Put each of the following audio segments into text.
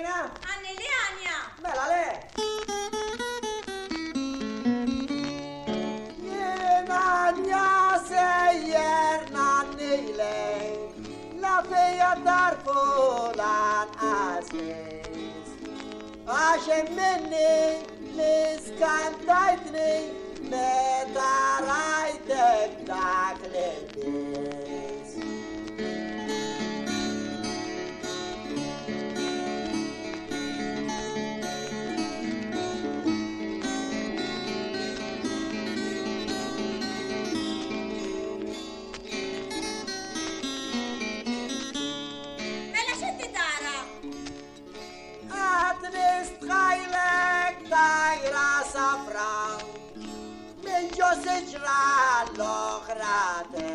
signorina? Anni le Ania! Bella lei! Ania sejjer nanni lej, la fija tarfulan aziz. Għaxem minni niskantajtni meta rajtek dak l-bis. Siġra l-oħratej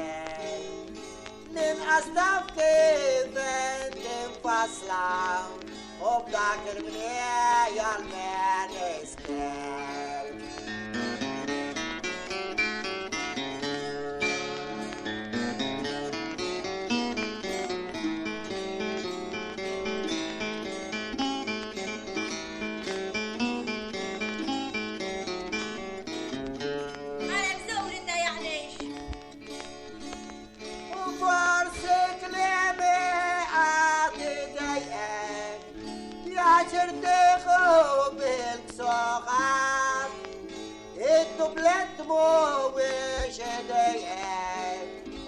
Ninqastaf kif tinfasla U b'dak il-bnija l-minister Dublet mo wish day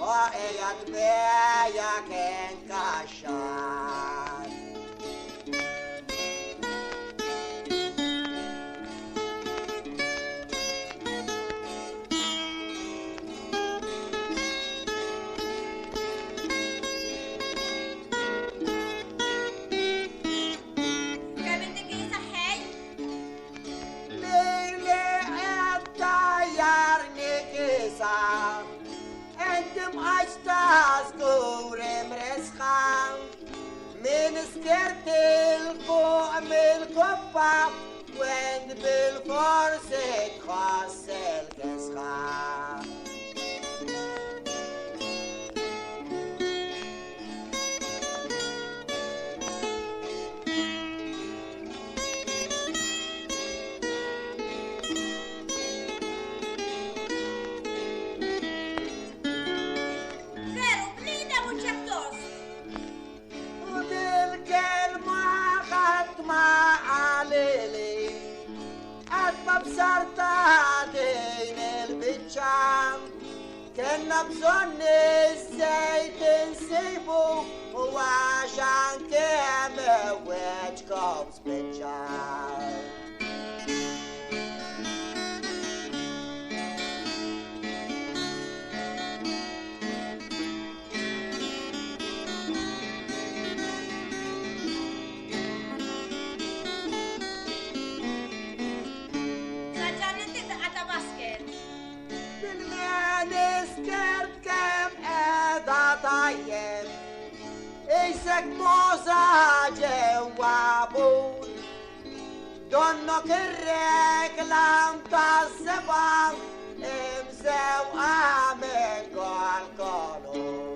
o eyat beya ken kashan Skert il-fuq mill-koppa Wen bil-forsi tħoss il-kisħa Sarta din il-bicċa Kenna bżonn iż-żejt insibu U għaxan kem weċkom spiċċa Isek moza ġewa bur Donnok ir-reklam ta' seba Imsew għamen għal kolur